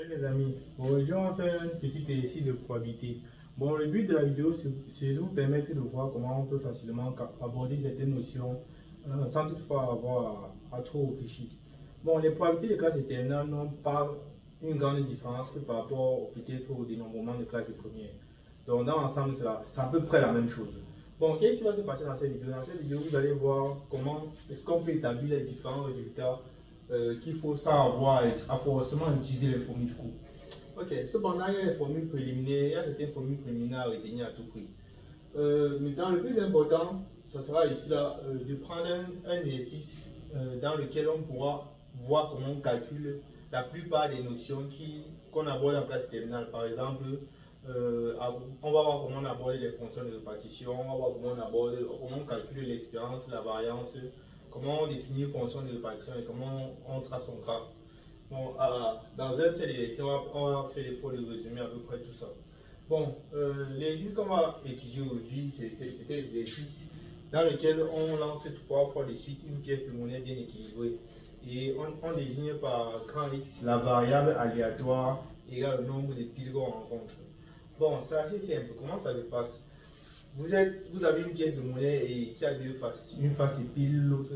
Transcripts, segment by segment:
Salut les amis, bon, aujourd'hui on va faire un petit exercice de probabilité. Bon, le but de la vidéo c'est de vous permettre de voir comment on peut facilement aborder certaines notions sans toutefois avoir à trop réfléchir. Bon, les probabilités de classe de terminale n'ont pas une grande différence que par rapport peut-être au dénombrement de classe de première. Donc dans l'ensemble c'est à peu près la même chose. Bon, qu'est-ce qui va se passer dans cette vidéo? Dans cette vidéo, vous allez voir comment est-ce qu'on peut établir les différents résultats qu'il faut sans avoir à forcément utiliser les formules du coup. Ok, cependant, il y a les formules préliminaires, il y a certaines formules préliminaires à retenir à tout prix. Maintenant, le plus important, ça sera ici là, de prendre un exercice dans lequel on pourra voir comment on calcule la plupart des notions qu'on aborde en classe terminale. Par exemple, on va voir comment on aborde les fonctions de répartition, on va voir comment on calcule l'espérance, la variance, comment on définit une fonction de répartition et comment on trace son graphe. Bon, dans un seul exercice, on va faire l'effort de résumer à peu près tout ça. Bon, l'exercice qu'on va étudier aujourd'hui, c'est un exercice dans lequel on lance 3 fois de suite une pièce de monnaie bien équilibrée. Et on désigne par grand X la variable aléatoire égale le nombre de piles qu'on rencontre. Bon, c'est assez simple. Comment ça se passe? Vous avez une pièce de monnaie et qui a deux faces. Une face c'est pile, l'autre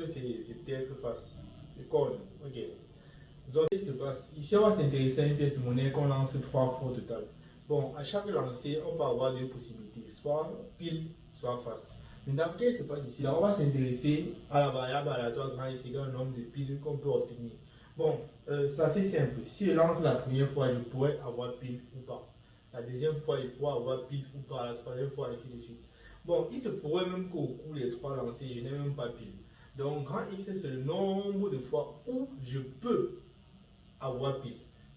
c'est peut-être face. C'est corne. Ok. Donc, qu'est-ce qui se passe? Ici, on va s'intéresser à une pièce de monnaie qu'on lance 3 fois au total. Bon, à chaque lancer, on peut avoir deux possibilités, soit pile, soit face. Maintenant, qu'est-ce qui se passe ici? Là, on va s'intéresser à la variable aléatoire grand X égale le nombre de piles qu'on peut obtenir. Bon, c'est assez simple. Si je lance la première fois, je pourrais avoir pile ou pas. La deuxième fois, je pourrais avoir pile ou pas. La troisième fois, ainsi de suite. Bon, il se pourrait même qu'au cours des 3 lancers, je n'ai même pas pile. Donc, grand X, c'est le nombre de fois où je peux avoir pile.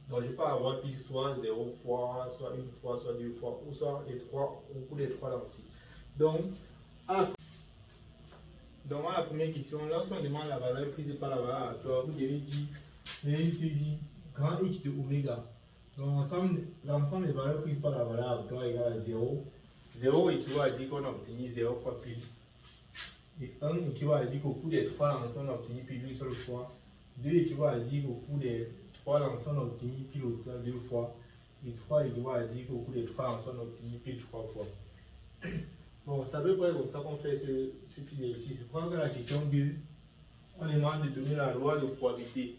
Donc, je peux avoir pile soit 0 fois, soit une fois, soit 2 fois, ou soit les 3 au cours des 3 lancers. Donc, à la première question, lorsqu'on demande la valeur prise par la valeur aléatoire, vous devez dire grand X de oméga. Donc, l'ensemble des valeurs prises par la valeur aléatoire égale à 0. 0 équivaut à dire qu'on a obtenu 0 fois pile. Et 1 équivaut à dire qu'au cours des 3 lancers, on a obtenu pile une seule fois. 2 équivaut à dire qu'au cours des 3 lancers, on a obtenu pile au total 2 fois. Et 3 équivaut à dire qu'au cours des 3 lancers, on a obtenu pile 3 fois. Bon, c'est à peu près comme ça qu'on fait ce type d'exercice. Prendre la question 2, on demande de donner la loi de probabilité.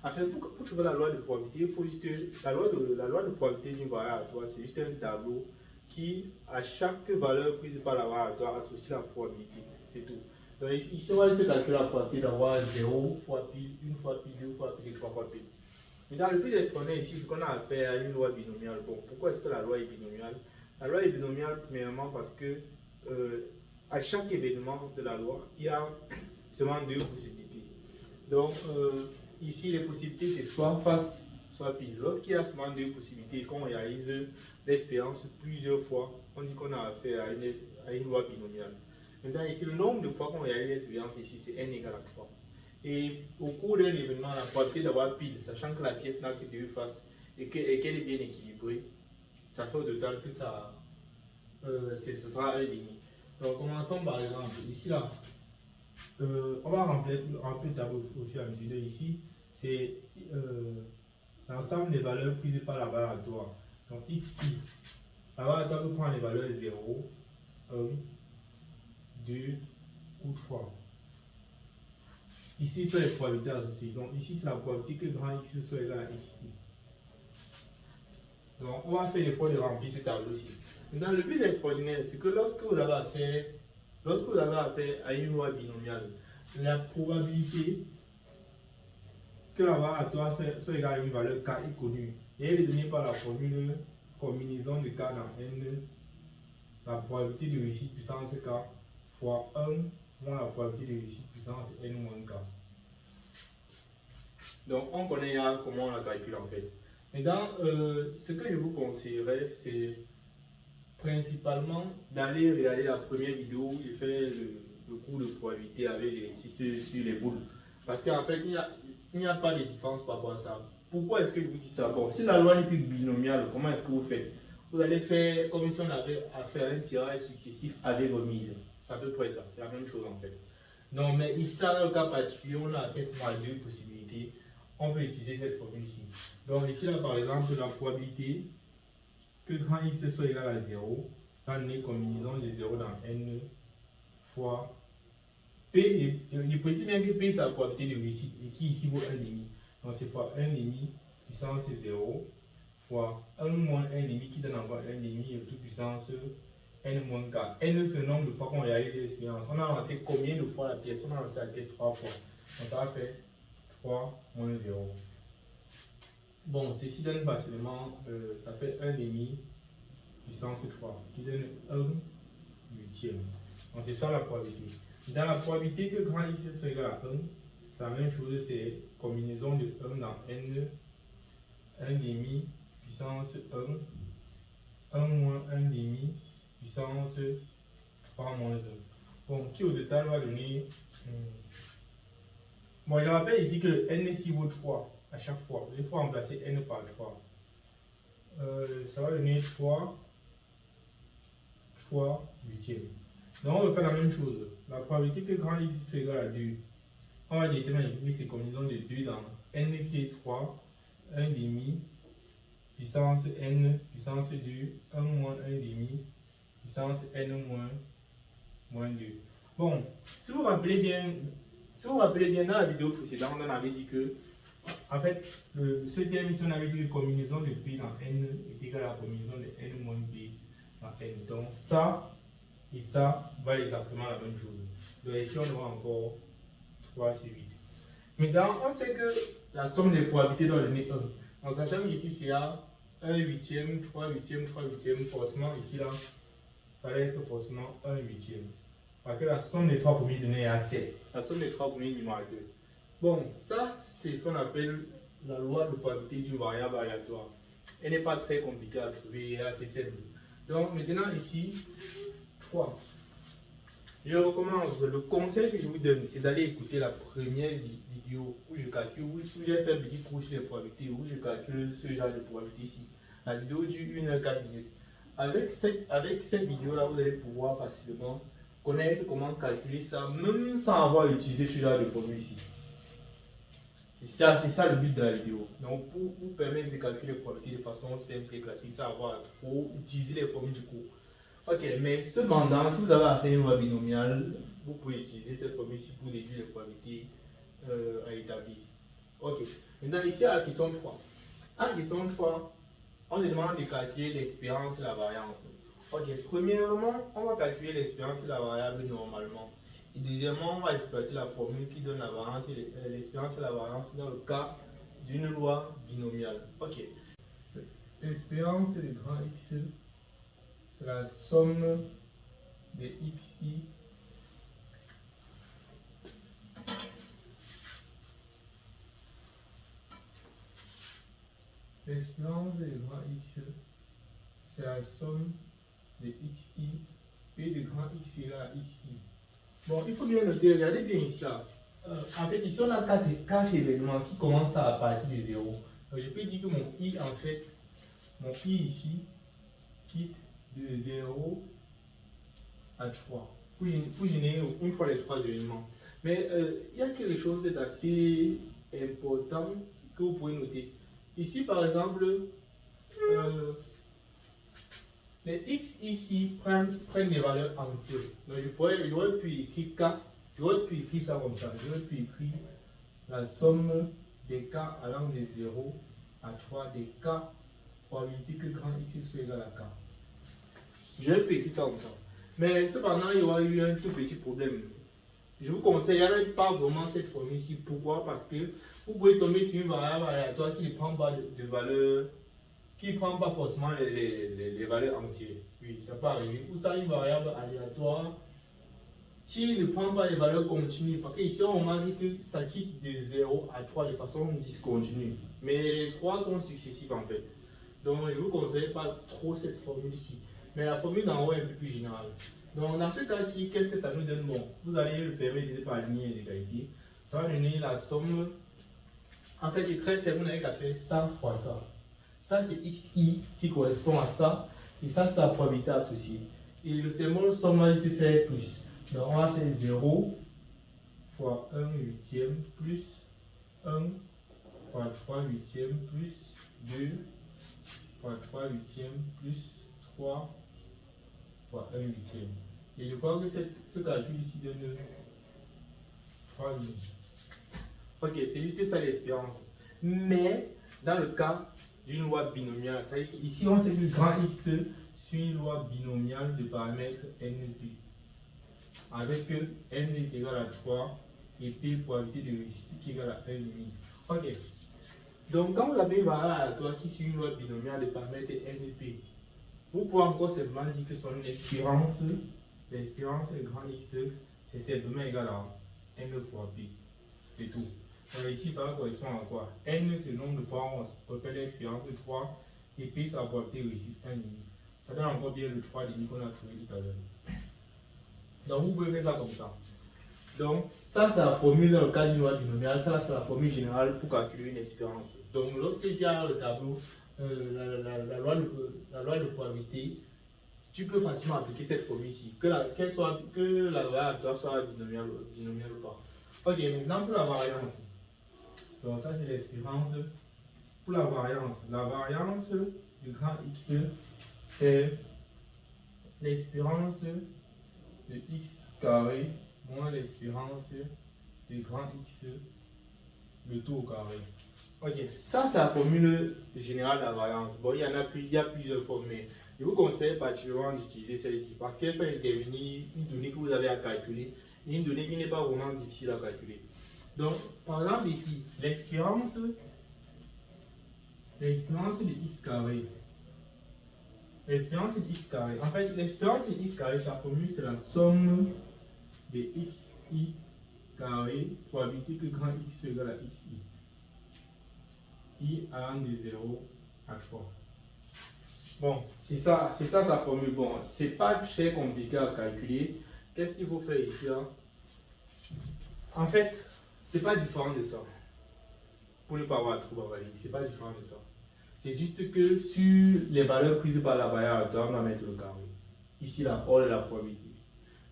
En fait, pour trouver la loi de probabilité, il faut juste la loi de probabilité d'une valeur aléatoire, c'est juste un tableau qui, à chaque valeur prise par la valeur aléatoire, associe la probabilité. C'est tout. Donc ici, on va juste calculer la probabilité d'avoir 0 fois pile, 1 fois pile, 2 fois pile et 3 fois pile. Mais dans le plus exponent ici, ce qu'on a à faire à une loi binomiale. Bon, pourquoi est-ce que la loi est binomiale? La loi est binomiale premièrement parce que à chaque événement de la loi, il y a seulement 2 possibilités. Donc ici, les possibilités c'est soit face, soit pile. Lorsqu'il y a seulement 2 possibilités, qu'on réalise l'expérience plusieurs fois, on dit qu'on a affaire à une loi binomiale. Maintenant, ici, le nombre de fois qu'on réalise l'expérience ici, c'est n égale à 3. Et au cours d'un événement, la probabilité d'avoir pile, sachant que la pièce n'a que 2 faces et qu'elle est bien équilibrée, ça fait au total que ça sera 1,5. Donc, commençons par exemple, ici là, on va remplir le tableau au fur et à mesure. Ici, c'est l'ensemble des valeurs prises par la valeur aléatoire. Donc, x qui, la valeur aléatoire peut prendre les valeurs 0, 1, 2 ou 3. Ici, c'est les probabilités associées. Donc, ici, c'est la probabilité que grand X soit égal à X. Donc, on va faire l'effort de remplir ce tableau-ci. Maintenant, le plus extraordinaire, c'est que lorsque vous avez affaire à une loi binomiale, la probabilité que la valeur aléatoire soit égale à une valeur K est connue. Et elle est donnée par la formule combinaison de K dans N, la probabilité de réussite puissance K fois 1 moins la probabilité de réussite puissance N moins K. Donc, on connaît là comment on la calcule en fait. Maintenant, ce que je vous conseillerais, c'est principalement d'aller regarder la première vidéo où j'ai fait le cours de probabilité avec les exercices sur les boules. Parce qu'en fait, il n'y a pas de différence par rapport à ça. Pourquoi est-ce que je vous dis ça? Bon, si la loi n'est plus binomiale, comment est-ce que vous faites? Vous allez faire comme si on avait à faire un tirage successif avec remise. C'est à peu près ça, c'est la même chose en fait. Non, mais ici, dans le cas particulier, on a fait seulement 2 possibilités. on peut utiliser cette formule ici. Donc ici, là, par exemple, la probabilité que grand X soit égal à 0, ça donne une combinaison de 0 dans n fois P. Il précise bien que P, c'est la probabilité de réussite, et qui ici vaut 1,5. Donc c'est fois 1,5 puissance 0 fois 1 moins 1,5 qui donne encore 1,5 toute puissance n moins 4. N, c'est le nombre de fois qu'on réalise l'expérience. On a lancé combien de fois la pièce? On a lancé la pièce 3 fois. Donc ça va faire 3 moins 0. Bon, ceci donne facilement, ça fait 1,5 puissance 3, qui donne 1 huitième. Donc c'est ça la probabilité. Dans la probabilité que grand X soit égal à 1, c'est la même chose, c'est combinaison de 1 dans n, 1,5 puissance 1, 1 moins 1,5 puissance 3 moins 1. Bon, qui au total va donner... Bon, je rappelle ici que le n ici vaut 3 à chaque fois. Il faut remplacer n par 3. Ça va donner 3 huitième. Donc on va faire la même chose. La probabilité que grand X soit égal à 2, on va directement écrire ces combinaisons de 2 dans n qui est 3, 1,5 puissance n puissance 2, 1 moins 1,5 puissance n moins 2. Bon, si vous vous rappelez bien, dans la vidéo précédente, on avait dit que, en fait, ce terme ici, on avait dit que combinaison de p dans n est égale à la combinaison de n moins p dans n. Donc ça et ça valent exactement la même chose. Donc ici, on aura encore 3 sur 8. Maintenant, on sait que la somme des probabilités doit donner 1. En sachant qu'ici, c'est à 1 huitième, 3 huitièmes, 3 huitièmes, forcément, ici, là, ça va être forcément 1 huitième. Parce que la somme des 3 premiers données est à 7. La somme des 3 premiers numéros à 2. Bon, ça, c'est ce qu'on appelle la loi de probabilité d'une variable aléatoire. Elle n'est pas très compliquée à trouver, elle est assez simple. Donc, maintenant, ici, 3. Je recommence. Le conseil que je vous donne, c'est d'aller écouter la première vidéo où je calcule, où j'ai fait un petit cours sur les probabilités, où je calcule ce genre de probabilité ici. La vidéo dure 1 h 4 minutes. Avec cette vidéo-là, vous allez pouvoir facilement connaître comment calculer ça, même sans avoir utilisé ce genre de formule ici. C'est ça le but de la vidéo. Donc, pour vous permettre de calculer les probabilités de façon simple et classique, sans avoir à trop utiliser les formules du cours. Ok, mais cependant, si vous avez à faire une loi binomiale, vous pouvez utiliser cette formule ici pour déduire les probabilités à établir. Ok, maintenant ici à la question 3. À la question 3, on nous demande de calculer l'espérance et la variance. Ok, premièrement, on va calculer l'espérance et la variable normalement. Et deuxièmement, on va exploiter la formule qui donne la variance et l'espérance et la variance dans le cas d'une loi binomiale. Ok, l'espérance de grand X, c'est la somme des xi l'espérance de grand X, c'est la somme de xi et de grand X égale à xi. Bon, il faut bien noter, regardez bien ici là. En fait, ici on a 4 événements qui commencent à partir de 0. Donc, je peux dire que mon i, en fait, mon i ici quitte de 0 à 3 pour générer une fois les 3 événements. Mais il y a quelque chose d'assez important que vous pouvez noter. Ici, par exemple, les x ici prennent des valeurs entières. Donc j'aurais pu écrire k, j'aurais pu écrire ça comme ça. J'aurais pu écrire la somme des k allant de 0 à 3 des k probabilité que grand x soit égal à k. J'aurais pu écrire ça comme ça. Mais cependant, il y aura eu un tout petit problème. Je vous conseille, n'avez pas vraiment cette formule ici. Pourquoi? Parce que vous pouvez tomber sur une variable aléatoire qui ne prend pas de valeur, qui ne prend pas forcément les valeurs entières. Oui, ça peut arriver. Ou ça, une variable aléatoire qui ne prend pas les valeurs continues. Parce qu'ici, on remarque que ça quitte de 0 à 3 de façon discontinue. Mais les 3 sont successifs en fait. Donc, je ne vous conseille pas trop cette formule ici. Mais la formule d'en haut est un peu plus générale. Donc, dans ce cas-ci, qu'est-ce que ça nous donne? Bon, vous allez le permettre par ligne d'égalité. Ça va donner la somme. En fait, c'est très simple, vous n'avez qu'à faire ça fois ça. Ça, c'est xi qui correspond à ça. Et ça, c'est la probabilité associée. Et le symbole sommage de faire plus. Donc, on va faire 0 fois 1 huitième plus 1 fois 3 huitièmes plus 2 fois 3 huitièmes plus 3 fois 1 huitième. Et je crois que ce calcul ici donne 3 demi. Ok, c'est juste ça l'espérance. Mais dans le cas d'une loi binomiale, ça veut dire qu'ici on sait que grand X suit une loi binomiale de paramètres NP. Avec N est égal à 3 et P probabilité de réussite qui est égale à 1,5. Ok. Donc quand vous avez une variable aléatoire qui suit une loi binomiale de paramètres NP, vous pouvez encore simplement dire que son espérance, l'espérance de grand X, c'est simplement égal à N fois P. C'est tout. Donc ici, ça va correspondre à quoi? N, c'est le nombre de fois où on repère l'espérance de 3 et P, c'est la probabilité de réussite 1,5. Ça donne encore bien le 3,5 qu'on a trouvé tout à l'heure. Donc vous pouvez faire ça comme ça. Donc ça c'est la formule dans le cas d'une loi binomiale, ça c'est la formule générale pour calculer une espérance. Donc lorsque tu as le tableau, la loi de probabilité, tu peux facilement appliquer cette formule ici, que la variable soit binomiale ou pas. Ok, maintenant pour la variance. Donc ça c'est l'espérance. Pour la variance du grand X, c'est l'espérance de X carré moins l'espérance de grand X, le tout au carré. Ok, ça c'est la formule générale de la variance. Bon, il y a plusieurs formules. Je vous conseille particulièrement d'utiliser celle-ci parce qu'elle fait intervenir une donnée que vous avez à calculer et une donnée qui n'est pas vraiment difficile à calculer. Donc, par exemple ici, l'espérance de X carré. L'espérance de X carré. En fait, l'espérance de X carré, sa formule, c'est la somme de xi carré, probabilité que grand X soit égal à xi. I allant de 0 à 3. Bon, c'est ça sa formule. Bon, c'est pas très compliqué à calculer. Qu'est-ce qu'il faut faire ici là? En fait, c'est pas différent de ça. Pour ne pas avoir trop bavarder, c'est pas différent de ça. C'est juste que sur les valeurs prises par la variable, on va mettre le carré. Ici, la hors de la probabilité.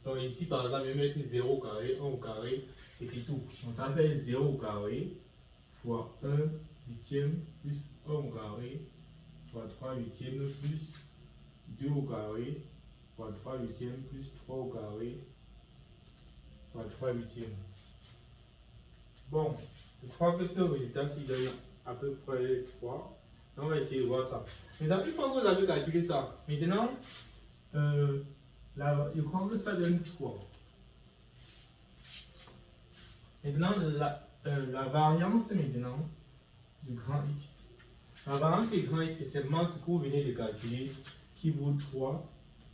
Donc ici, par exemple, je vais mettre 0 au carré, 1 au carré, et c'est tout. Donc ça fait 0 au carré fois 1 huitième plus 1 au carré fois 3 huitièmes plus 2 au carré fois 3 huitièmes plus 3 au carré fois 3 huitièmes. Bon, je crois que ce résultat s'il donne à peu près 3. Donc on va essayer de voir ça. Maintenant, une fois que vous avez calculé ça, maintenant, je crois que ça donne 3. Maintenant, la variance maintenant du grand X. La variance du grand X, c'est seulement ce que vous venez de calculer qui vaut 3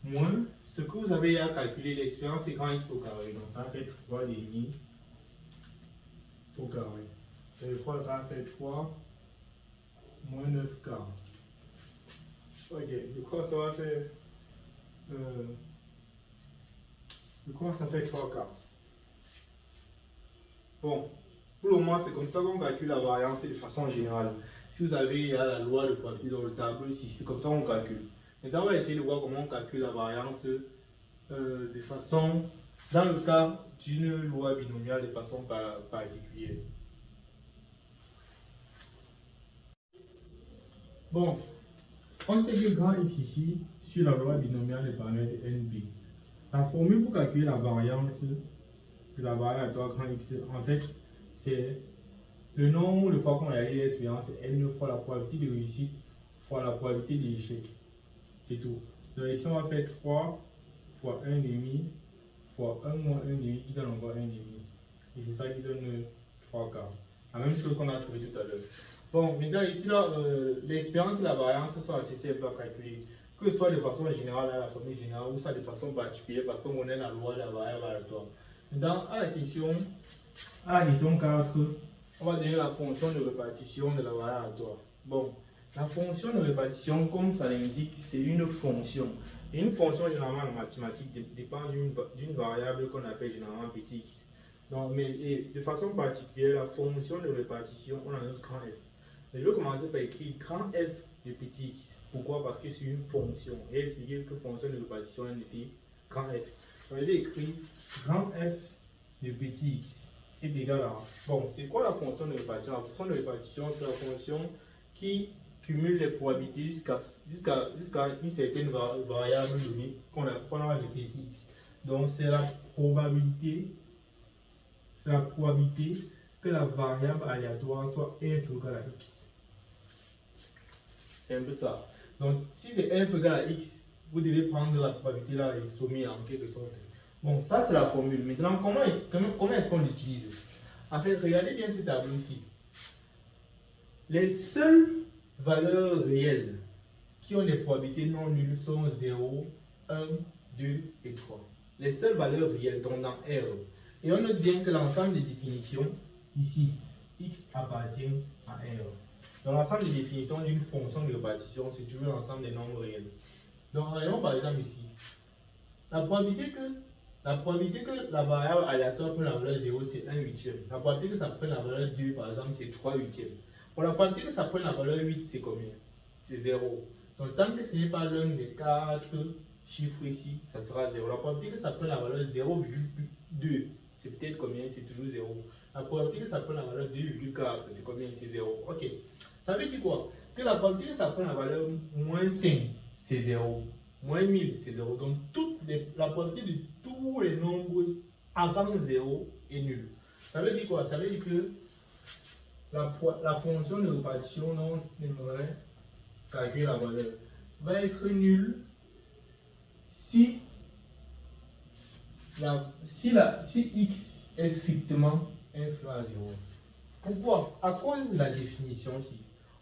moins ce que vous avez à calculer, l'espérance du grand X au carré. Donc ça fait 3,5 au carré. Et je crois que ça fait 3 moins 9 quarts. Ok, je crois que ça va faire. Je crois que ça fait 3 quarts. Bon, pour le moment, c'est comme ça qu'on calcule la variance de façon générale. Si vous avez la loi de probabilité dans le tableau ici, c'est comme ça qu'on calcule. Maintenant, on va essayer de voir comment on calcule la variance de façon, dans le cas d'une loi binomiale de façon particulière. Bon, on sait que grand X ici, sur la loi binomiale des paramètres NB. La formule pour calculer la variance de la variable à grand X, en fait, c'est le nombre de fois qu'on a eu l'espérance, N fois la probabilité de réussite fois la probabilité d'échec. C'est tout. Donc ici, on va faire 3 fois 1,5 fois 1 moins 1,5 qui donne encore 1,5. Et c'est ça qui donne 3 quarts. La même chose qu'on a trouvé tout à l'heure. Bon, maintenant ici, l'espérance et la variance sont assez simples à calculer. Que ce soit de façon générale à la formule générale ou ça de façon particulière parce qu'on connaît la loi de la variable aléatoire. Maintenant, à la question 4, on va donner la fonction de répartition de la variable aléatoire. Bon, la fonction de répartition, comme ça l'indique, c'est une fonction. Et une fonction, généralement en mathématiques, dépend d'une variable qu'on appelle généralement petit x. Donc, mais de façon particulière, la fonction de répartition, on a notre grand F. Mais je vais commencer par écrire grand F de petit x. Pourquoi? Parce que c'est une fonction. Et expliquer que fonction de répartition est notée grand F. Donc, je vais écrire grand F de petit x. est égal à... Bon, c'est quoi la fonction de répartition? La fonction de répartition, c'est la fonction qui cumule les probabilités jusqu'à une certaine variable donnée qu'on a ajouté ici. Donc, c'est la probabilité que la variable aléatoire soit f égale à x. C'est un peu ça. Donc, si c'est f égale à x, vous devez prendre la probabilité là et sommer en quelque sorte. Bon, ça c'est la formule. Maintenant, comment est-ce qu'on l'utilise? En fait, regardez bien ce tableau ici. Les seules valeurs réelles qui ont des probabilités non nulles sont 0, 1, 2 et 3. Les seules valeurs réelles donc dans R. Et on note bien que l'ensemble des définitions, ici, x appartient à R. Donc l'ensemble des définitions d'une fonction de répartition, c'est toujours l'ensemble des nombres réels. Donc regardons par exemple ici. La probabilité que la variable aléatoire prenne la valeur 0, c'est 1 huitième. La probabilité que ça prenne la valeur 2, par exemple, c'est 3 huitièmes. Pour la probabilité que ça prenne la valeur 8, c'est combien? C'est 0. Donc tant que ce n'est pas l'un des 4 chiffres ici, ça sera 0. La probabilité que ça prenne la valeur 0,2, c'est peut-être combien? C'est toujours 0. La probabilité que ça prenne la valeur 2,4, c'est combien? C'est 0. Ok. Ça veut dire quoi? Que la probabilité que ça prenne la valeur moins 5, c'est 0. Moins 1000, c'est 0. Donc la probabilité de tous les nombres avant 0 est nulle. Ça veut dire quoi? Ça veut dire que la fonction de répartition dont on aimerait calculer la valeur va être nulle si x est strictement inférieur à 0. Pourquoi? À cause de la définition ici.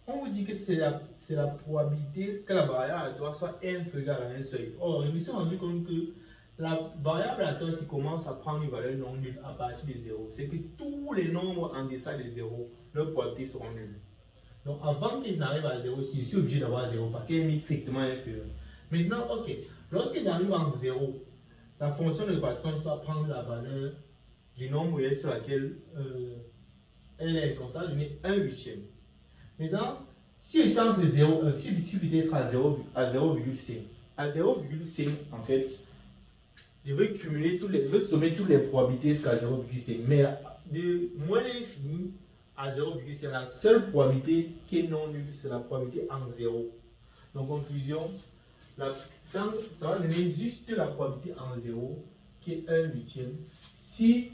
On vous dit que c'est la probabilité que la variable aléatoire soit inférieure à un seuil. Or, je me suis rendu compte que la variable aléatoire, s'il commence à prendre une valeur non nulle à partir de 0, c'est que tous les nombres en deçà de 0, leurs probabilités seront nulles. Donc, avant que je n'arrive à 0, si je suis obligé d'avoir 0 parce qu'elle est strictement inférieure. Maintenant, ok, lorsque j'arrive en 0, la fonction de répartition va prendre la valeur du nombre réel sur laquelle elle est, comme ça, donner 1 huitième. Maintenant, si je suis entre 0 et 1, si je peux être à 0,5. À 0,5, en fait, je vais sommer toutes les probabilités jusqu'à 0,5. Mais de moins l'infini à 0,5, la seule probabilité qui est non nulle, c'est la probabilité en 0. Donc, conclusion, ça va donner juste la probabilité en 0, qui est 1 huitième. Si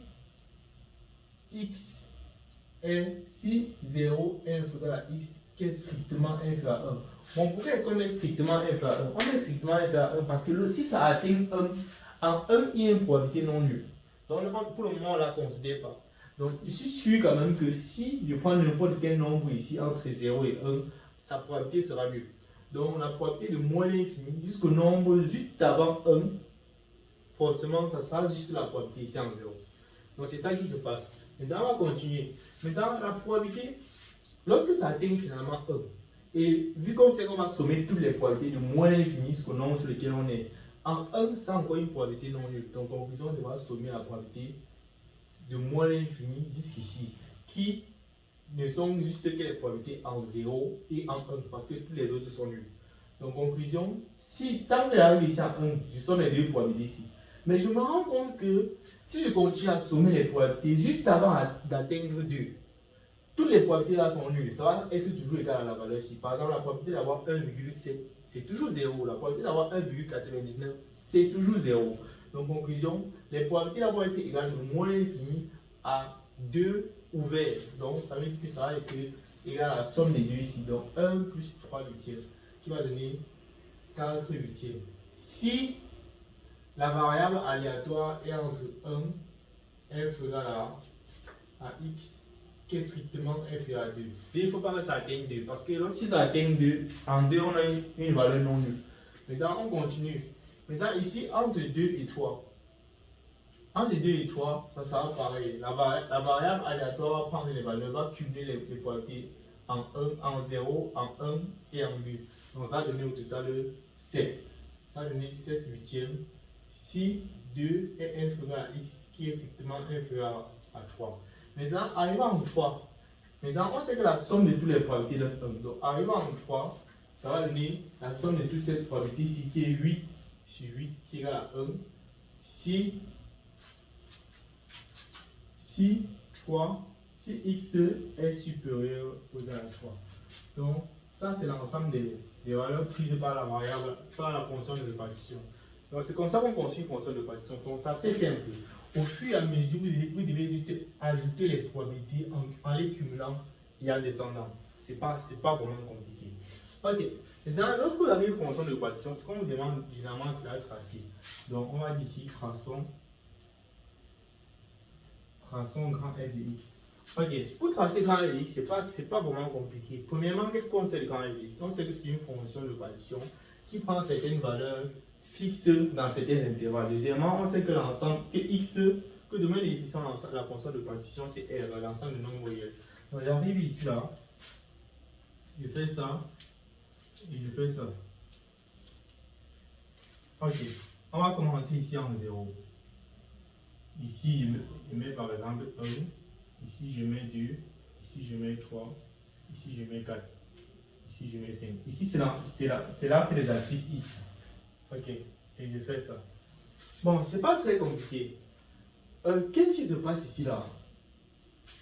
0 est inférieur à x, qui est strictement inférieur à 1. Bon, pourquoi est-ce qu'on met strictement inférieur à 1? On met strictement inférieur à 1 parce que si ça atteint 1, en 1, il y a une probabilité non nulle. Donc, pour le moment, on ne la considère pas. Donc, je suis sûr quand même que si je prends n'importe quel nombre ici entre 0 et 1, sa probabilité sera nulle. Donc, la probabilité de moins l'infini jusqu'au nombre juste avant 1, forcément, ça sera juste la probabilité ici en 0. Donc, c'est ça qui se passe. Maintenant, on va continuer. Maintenant, la probabilité, lorsque ça atteint finalement 1, et vu qu'on sait qu'on va sommer toutes les probabilités de moins l'infini jusqu'au nombre sur lequel on est, en 1, c'est encore une probabilité non nulle. Donc, en conclusion, on devra sommer la probabilité de moins l'infini jusqu'ici, qui ne sont juste que les probabilités en 0 et en 1, parce que tous les autres sont nuls. Donc, conclusion, tant que j'arrive ici en 1, je somme les deux probabilités ici. Mais je me rends compte que si je continue à sommer les probabilités juste avant d'atteindre 2, toutes les probabilités là sont nulles. Ça va être toujours égal à la valeur ici. Par exemple, la probabilité d'avoir 1,7, c'est toujours 0. La probabilité d'avoir 1,99, c'est toujours 0. Donc, conclusion, les probabilités d'avoir été égales de moins l'infini à 2 ouverts. Donc, ça veut dire que ça va être égal à la somme des deux ici. Donc, 1 plus 3 huitièmes, qui va donner 4 huitièmes. Si la variable aléatoire est entre 1 inférieur à x, qui est strictement inférieur à 2. Il ne faut pas que ça atteigne 2, parce que si ça atteint 2, en 2, on a une valeur non nulle. Maintenant, on continue. Maintenant, ici, entre 2 et 3. Entre 2 et 3, ça sera pareil. La variable aléatoire va prendre les valeurs, va cumuler les probabilités en 1, en 0, en 1 et en 2. Donc, ça va donner au total 7. Ça va donner 7 huitièmes. Si 2 est inférieur à x, qui est strictement inférieur à 3. Maintenant, arrivant en 3, maintenant on sait que la somme de toutes les probabilités d'un 1. Donc, arrivant en 3, ça va donner la somme de toutes ces probabilités ici, qui est 8 sur 8, qui est égal à 1. Si fois si x est supérieur ou égal à 3. Donc, ça, c'est l'ensemble des valeurs prises par la variable, par la fonction de répartition. Donc, c'est comme ça qu'on construit une fonction de répartition. Donc, ça, c'est simple. Au fur et à mesure, vous devez juste ajouter les probabilités en les cumulant et en descendant. C'est pas vraiment compliqué. Ok. Maintenant, lorsque vous avez une fonction de répartition, ce qu'on vous demande généralement, c'est la tracer. Donc, on va dire ici, traçons grand F de x. Ok, pour tracer grand F de x, c'est pas vraiment compliqué. Premièrement, qu'est-ce qu'on sait de grand F de x? On sait que c'est une fonction de répartition qui prend certaines valeurs fixes dans certains intervalles. Deuxièmement, on sait que l'ensemble, que demain les définitions de la fonction de répartition, c'est R, l'ensemble de nombres réels. Donc j'arrive ici là, je fais ça, et je fais ça. Ok, on va commencer ici en 0. Ici, je mets par exemple 1, ici je mets 2, ici je mets 3, ici je mets 4, ici je mets 5. Ici c'est les axes X. Ok, et je fais ça. Bon, c'est pas très compliqué. Qu'est-ce qui se passe ici là?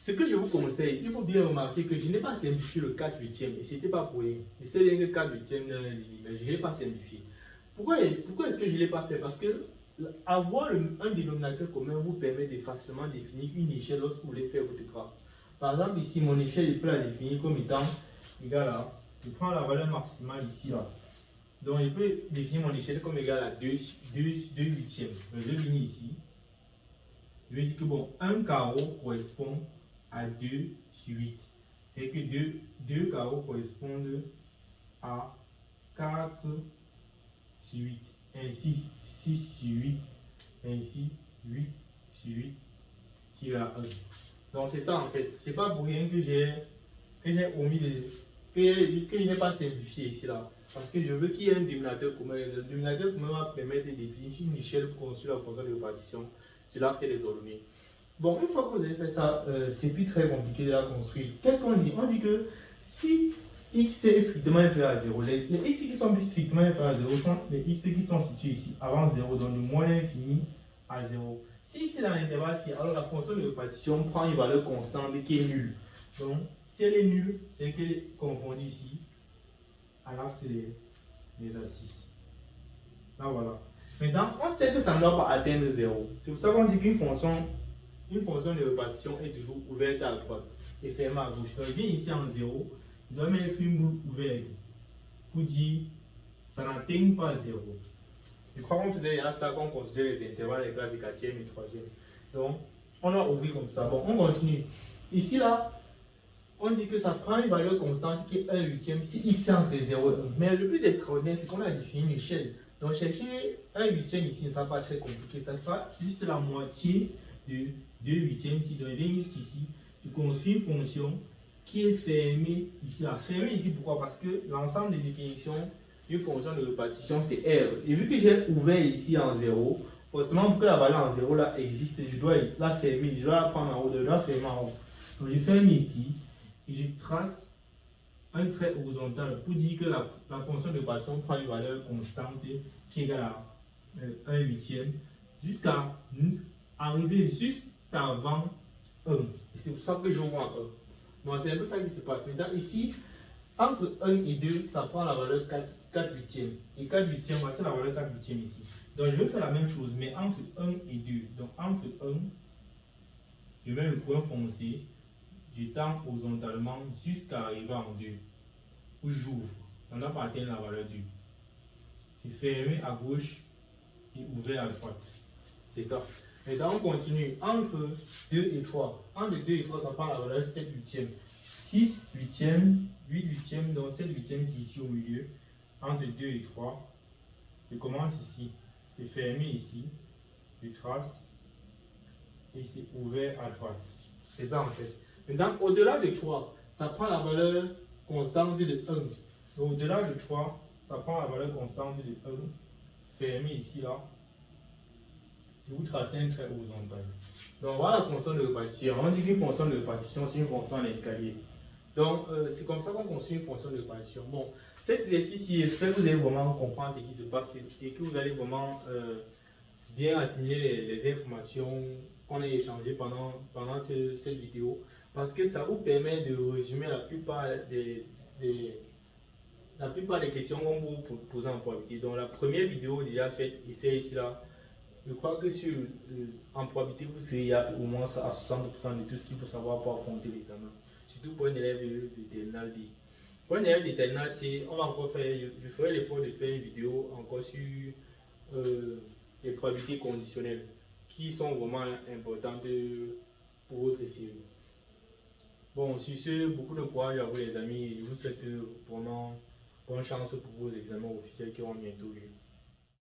Ce que je vous conseille, il faut bien remarquer que je n'ai pas simplifié le 4 huitième et c'était pas pour rien. Je sais bien que 4 huitième, mais je ne l'ai pas simplifié. Pourquoi est-ce que je ne l'ai pas fait? Parce que avoir un dénominateur commun vous permet de facilement définir une échelle lorsque vous voulez faire votre graphe. Par exemple, ici, mon échelle, je peux la définir comme étant égale à, je prends la valeur maximale ici, là. Donc, je peux définir mon échelle comme égale à 2 huitièmes. Donc, je viens ici. Je vais dire que bon, un carreau correspond à 2 sur 8. C'est que 2 carreaux correspondent à 4 sur 8. Ainsi, 6 sur 8. Ainsi, 8 sur 8 qui est à 1. Donc c'est ça en fait. C'est pas pour rien que j'ai omis que je n'ai pas simplifié ici là. Parce que je veux qu'il y ait un dénominateur commun. Le dénominateur commun va permettre de définir une échelle pour construire la fonction de répartition. Cela c'est désormais. Bon, une fois que vous avez fait ça, c'est plus très compliqué de la construire. Qu'est-ce qu'on dit? On dit que si x est strictement inférieur à 0, les x qui sont plus strictement inférieurs à 0 sont les x qui sont situés ici avant 0, donc de moins l'infini à 0. Si x est dans l'intervalle ci, alors la fonction de répartition prend une valeur constante qui est nulle. Donc, si elle est nulle, c'est qu'elle est confondue ici. Alors, c'est les abscisses. Là, voilà. Maintenant, on sait que ça ne doit pas atteindre 0. C'est pour ça qu'on dit qu'une fonction de répartition est toujours ouverte à droite et fermée à gauche. Donc, je viens ici en 0, je dois mettre une boucle ouverte pour dire ça n'atteint pas 0. Je crois qu'on faisait ça quand on considérait les intervalles, les classes de 4e et 3e. Donc, on a ouvert comme ça. Bon, on continue. Ici, là, on dit que ça prend une valeur constante qui est 1 huitième si x est entre 0 et 1. Mais le plus extraordinaire, c'est qu'on a défini une échelle. Donc, chercher 1 huitième ici ne sera pas très compliqué. Ça sera juste la moitié de 2 huitièmes ici. Donc, je viens jusqu'ici. Je construis une fonction qui est fermée ici. Là. Fermée ici, pourquoi? Parce que l'ensemble des définitions d'une fonction de répartition, c'est R. Et vu que j'ai ouvert ici en 0, forcément, pour que la valeur en 0 là existe, je dois la fermer. Je dois la prendre en haut, je dois la fermer en haut. Donc, je ferme ici et je trace un trait horizontal pour dire que la fonction de répartition prend une valeur constante qui est égale à 1 huitième jusqu'à arriver juste avant 1. Et c'est pour ça que je vois 1. Donc c'est un peu ça qui se passe. Maintenant ici, entre 1 et 2, ça prend la valeur 4 huitièmes. Et 4 huitièmes, c'est la valeur 4 huitièmes ici. Donc je vais faire la même chose, mais entre 1 et 2. Donc entre 1, je mets le point foncé, je tends horizontalement jusqu'à arriver en 2. Où j'ouvre. On n'a pas atteint la valeur 2. C'est fermé à gauche et ouvert à droite. C'est ça. Maintenant, on continue. Entre 2 et 3. Entre 2 et 3, ça prend la valeur 7 huitièmes. 6 huitièmes, 8 huitièmes, donc 7 huitièmes, c'est ici au milieu. Entre 2 et 3. Je commence ici. C'est fermé ici. Je trace. Et c'est ouvert à droite. C'est ça en fait. Maintenant, au-delà de 3, ça prend la valeur constante de 1. Donc, au-delà de 3, ça prend la valeur constante de 1. Fermé ici, là. Et vous tracez un trait horizontal. Donc, voilà la fonction de répartition. On dit qu'une fonction de répartition, c'est une fonction en escalier. Donc, c'est comme ça qu'on construit une fonction de répartition. Bon, cet exercice-ci, j'espère que vous allez vraiment comprendre ce qui se passe et que vous allez vraiment bien assimiler les informations qu'on a échangé pendant cette vidéo, parce que ça vous permet de résumer la plupart des questions qu'on vous pose en probabilité. Donc la première vidéo déjà faite, ici là, je crois que en probabilité, vous serez au moins à 60% de tout ce qu'il faut savoir pour affronter l'examen. Surtout pour un élève de terminale D. Pour un élève de terminale C, on va encore faire, je ferai l'effort de faire une vidéo encore sur les probabilités conditionnelles qui sont vraiment importantes pour votre série. Bon, sur ce, beaucoup de courage à vous les amis et je vous souhaite vraiment bonne chance pour vos examens officiels qui vont bientôt lieu.